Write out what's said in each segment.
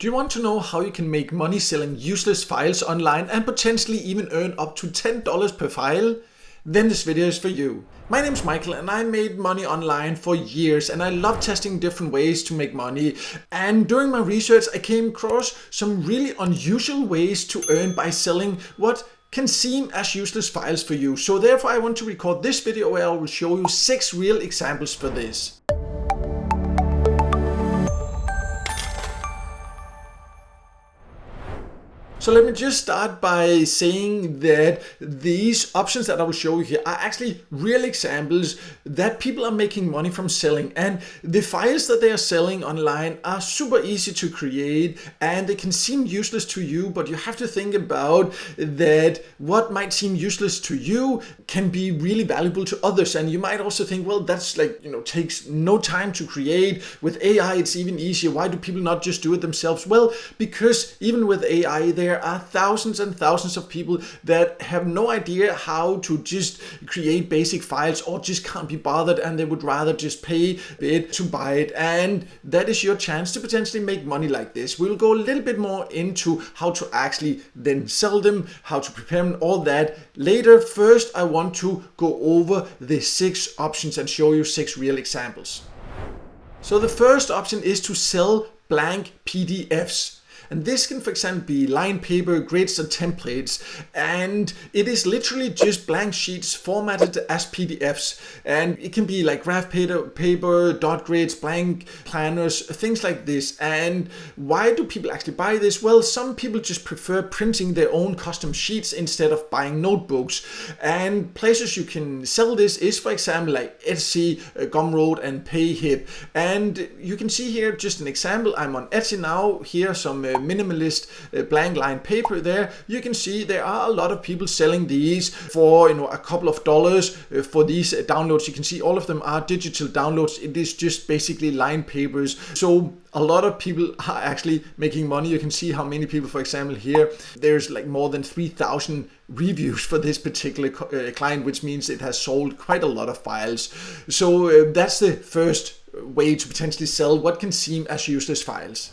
Do you want to know how you can make money selling useless files online and potentially even earn up to $10 per file? Then this video is for you. My name is Michael and I made money online for years and I love testing different ways to make money. And during my research I came across some really unusual ways to earn by selling what can seem as useless files for you. So therefore I want to record this video where I will show you 6 real examples for this. So let me just start by saying that these options that I will show you here are actually real examples that people are making money from selling, and the files that they are selling online are super easy to create and they can seem useless to you, but you have to think about that what might seem useless to you can be really valuable to others. And you might also think, well, that's takes no time to create. With AI it's even easier. Why do people not just do it themselves? Well, because even with AI there are thousands and thousands of people that have no idea how to just create basic files or just can't be bothered, and they would rather just pay it to buy it. And that is your chance to potentially make money like this. We'll go a little bit more into how to actually then sell them, how to prepare them, all that later. First, I want to go over the 6 options and show you 6 real examples. So the first option is to sell blank PDFs. And this can, for example, be line paper, grids, or templates. And it is literally just blank sheets formatted as PDFs. And it can be like graph paper, dot grids, blank planners, things like this. And why do people actually buy this? Well, some people just prefer printing their own custom sheets instead of buying notebooks. And places you can sell this is, for example, like Etsy, Gumroad, and Payhip. And you can see here just an example. I'm on Etsy now. Here are some minimalist blank line paper there. You can see there are a lot of people selling these for a couple of dollars for these downloads. You can see all of them are digital downloads. It is just basically line papers. So a lot of people are actually making money. You can see how many people, for example, here there's like more than 3,000 reviews for this particular client, which means it has sold quite a lot of files. So that's the first way to potentially sell what can seem as useless files.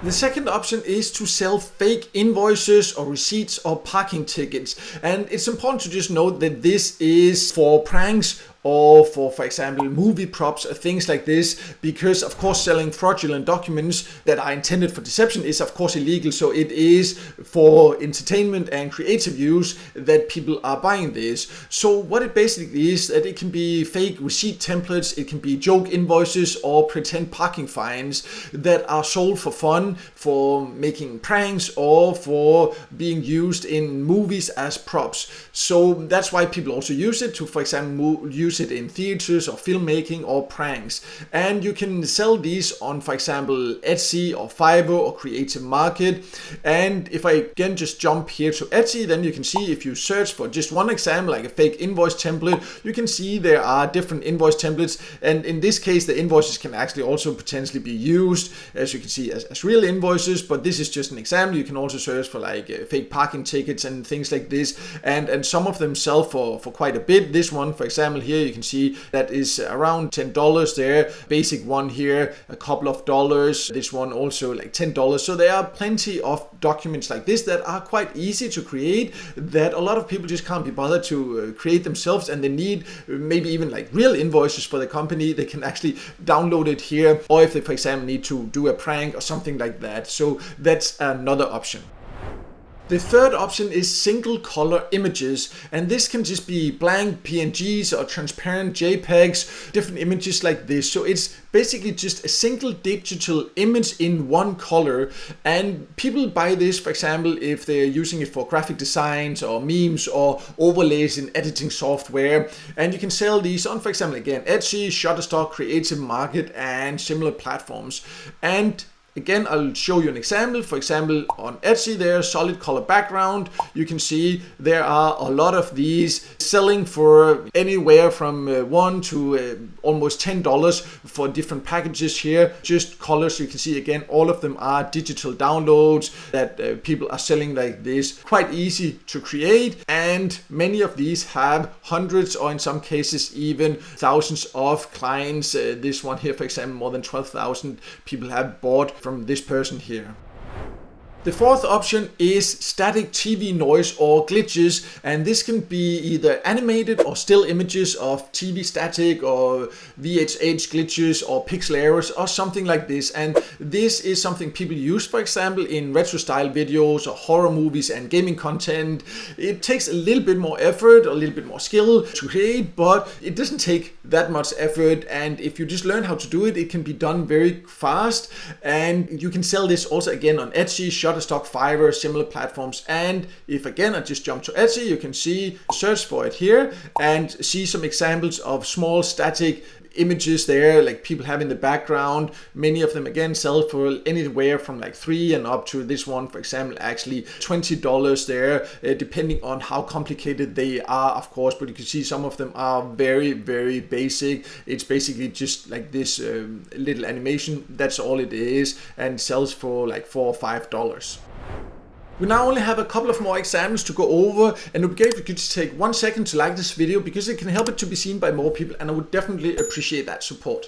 The second option is to sell fake invoices or receipts or parking tickets. And it's important to just note that this is for pranks or for example, movie props or things like this, because of course selling fraudulent documents that are intended for deception is of course illegal. So it is for entertainment and creative use that people are buying this. So what it basically is that it can be fake receipt templates, it can be joke invoices or pretend parking fines that are sold for fun, for making pranks, or for being used in movies as props. So that's why people also use it to, for example, use it in theaters or filmmaking or pranks. And you can sell these on, for example, Etsy or Fiverr or Creative Market. And if I again just jump here to Etsy, then you can see if you search for just one example, like a fake invoice template, you can see there are different invoice templates. And in this case, the invoices can actually also potentially be used, as you can see, as real invoices. But this is just an example. You can also search for like fake parking tickets and things like this. And some of them sell for quite a bit. This one, for example, here you can see that is around $10 there. Basic one here, a couple of dollars. This one also like $10. So there are plenty of documents like this that are quite easy to create, that a lot of people just can't be bothered to create themselves, and they need maybe even like real invoices for the company. They can actually download it here, or if they, for example, need to do a prank or something like that. So that's another option. The third option is single color images, and this can just be blank PNGs or transparent JPEGs, different images like this. So it's basically just a single digital image in one color, and people buy this, for example, if they're using it for graphic designs or memes or overlays in editing software. And you can sell these on, for example, again, Etsy, Shutterstock, Creative Market, and similar platforms. And again, I'll show you an example. For example, on Etsy there, solid color background. You can see there are a lot of these selling for anywhere from $1 to almost $10 for different packages here. Just colors. You can see again, all of them are digital downloads that people are selling like this. Quite easy to create, and many of these have hundreds or in some cases even thousands of clients. This one here, for example, more than 12,000 people have bought from this person here. The fourth option is static TV noise or glitches, and this can be either animated or still images of TV static or VHH glitches or pixel errors or something like this. And this is something people use, for example, in retro style videos or horror movies and gaming content. It takes a little bit more effort, a little bit more skill to create, but it doesn't take that much effort. And if you just learn how to do it, it can be done very fast. And you can sell this also again on Etsy, Shutterstock, Fiverr, similar platforms. And if again I just jump to Etsy, you can see, search for it here and see some examples of small static images there, like people have in the background. Many of them again sell for anywhere from like $3 and up to this one, for example, actually $20 there, depending on how complicated they are, of course. But you can see some of them are very, very basic. It's basically just like this little animation. That's all it is, and sells for like $4 or $5. We now only have a couple of more examples to go over, and it would be great if you could just take 1 second to like this video, because it can help it to be seen by more people, and I would definitely appreciate that support.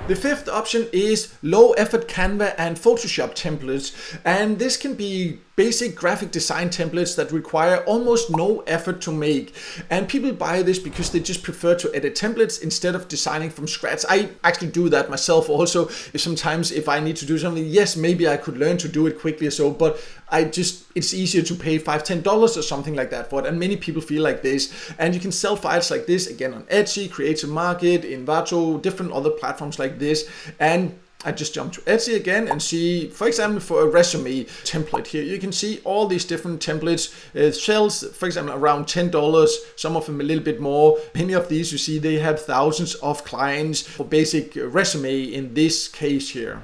The fifth option is low effort Canva and Photoshop templates, and this can be basic graphic design templates that require almost no effort to make. And people buy this because they just prefer to edit templates instead of designing from scratch. I actually do that myself also. Sometimes if I need to do something, yes, maybe I could learn to do it quickly or so, but it's easier to pay $5-10 or something like that for it. And many people feel like this. And you can sell files like this again on Etsy, Creative Market, Envato, different other platforms like this. And I just jump to Etsy again and see, for example, for a resume template here, you can see all these different templates. It sells, for example, around $10, some of them a little bit more. Many of these, you see, they have thousands of clients for basic resume in this case here.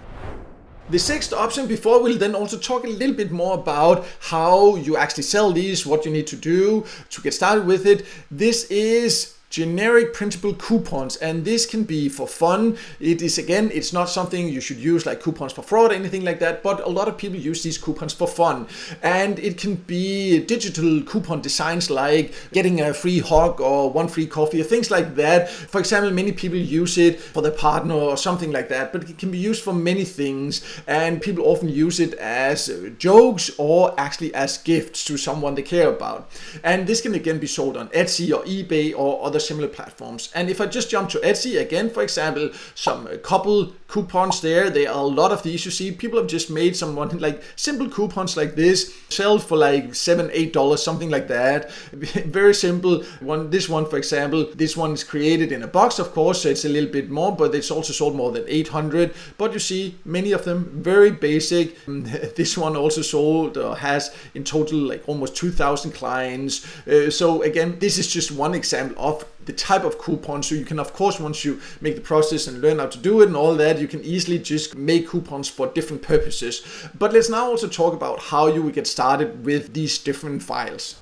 The sixth option, before we'll then also talk a little bit more about how you actually sell these, what you need to do to get started with it. This is generic printable coupons, and this can be for fun. It is, again, it's not something you should use like coupons for fraud or anything like that, but a lot of people use these coupons for fun. And it can be digital coupon designs like getting a free hug or 1 free coffee or things like that. For example, many people use it for their partner or something like that, but it can be used for many things, and people often use it as jokes or actually as gifts to someone they care about. And this can again be sold on Etsy or eBay or other similar platforms. And if I just jump to Etsy again, for example, some couple coupons there are a lot of these. You see, people have just made someone like simple coupons like this, sell for like $7-8, something like that. Very simple one. This one, for example, this one is created in a box, of course, so it's a little bit more, but it's also sold more than 800. But you see, many of them very basic. This one also sold has in total like almost 2,000 clients. So again, this is just one example of the type of coupon. So you can, of course, once you make the process and learn how to do it and all that, you can easily just make coupons for different purposes. But let's now also talk about how you would get started with these different files.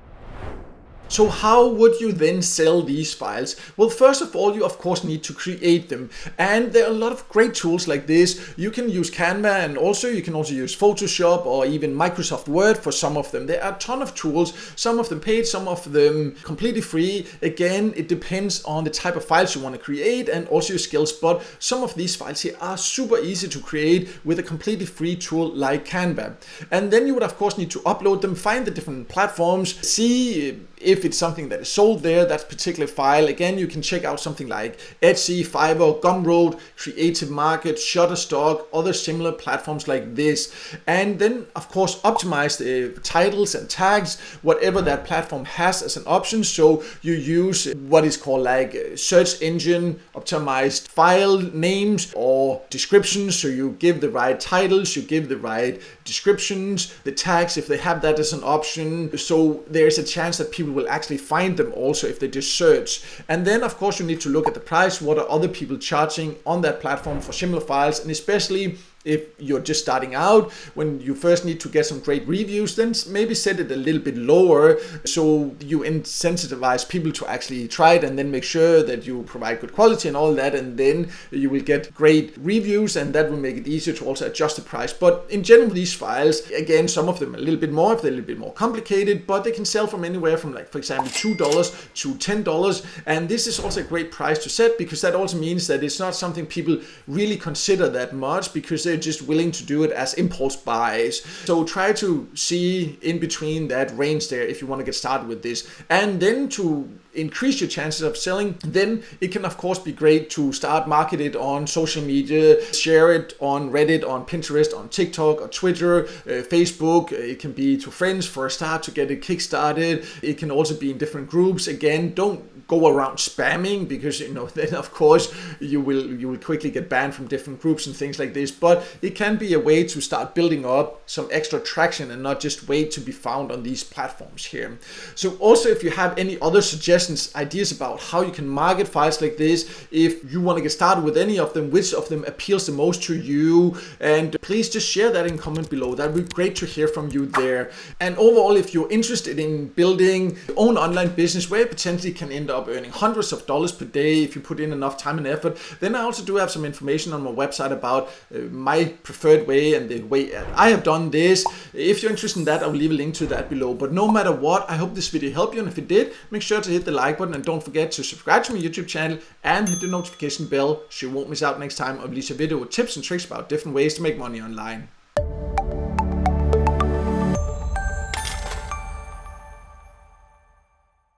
So how would you then sell these files? Well, first of all, you of course need to create them. And there are a lot of great tools like this. You can use Canva, and you can also use Photoshop or even Microsoft Word for some of them. There are a ton of tools, some of them paid, some of them completely free. Again, it depends on the type of files you want to create and also your skills. But some of these files here are super easy to create with a completely free tool like Canva. And then you would of course need to upload them, find the different platforms, see if it's something that is sold there, that particular file. Again, you can check out something like Etsy, Fiverr, Gumroad, Creative Market, Shutterstock, other similar platforms like this. And then, of course, optimize the titles and tags, whatever that platform has as an option. So you use what is called like search engine optimized file names or descriptions. So you give the right titles, you give the right descriptions, the tags, if they have that as an option. So there's a chance that people will actually find them also if they just search. And then of course you need to look at the price. What are other people charging on that platform for similar files? And especially If you're just starting out, when you first need to get some great reviews, then maybe set it a little bit lower so you incentivize people to actually try it, and then make sure that you provide good quality and all that, and then you will get great reviews, and that will make it easier to also adjust the price. But in general, these files, again, some of them a little bit more if they're a little bit more complicated, but they can sell from anywhere from, like, for example, $2 to $10. And this is also a great price to set, because that also means that it's not something people really consider that much, because they're just willing to do it as impulse buys. So try to see in between that range there if you want to get started with this. And then to increase your chances of selling, then it can of course be great to start market it on social media, share it on Reddit, on Pinterest, on TikTok or Twitter, Facebook. It can be to friends for a start to get it kickstarted. It can also be in different groups. Again, don't go around spamming, because then of course you will quickly get banned from different groups and things like this. But it can be a way to start building up some extra traction and not just wait to be found on these platforms here. So also, if you have any other suggestions, ideas about how you can market files like this, if you want to get started with any of them, which of them appeals the most to you, and please just share that in comment below. That would be great to hear from you there. And overall, if you're interested in building your own online business where you potentially can end up earning hundreds of dollars per day if you put in enough time and effort, then I also do have some information on my website about my preferred way and the way I have done this. If you're interested in that, I'll leave a link to that below. But no matter what, I hope this video helped you, and if it did, make sure to hit the like button, and don't forget to subscribe to my YouTube channel and hit the notification bell so you won't miss out next time I release a video with tips and tricks about different ways to make money online.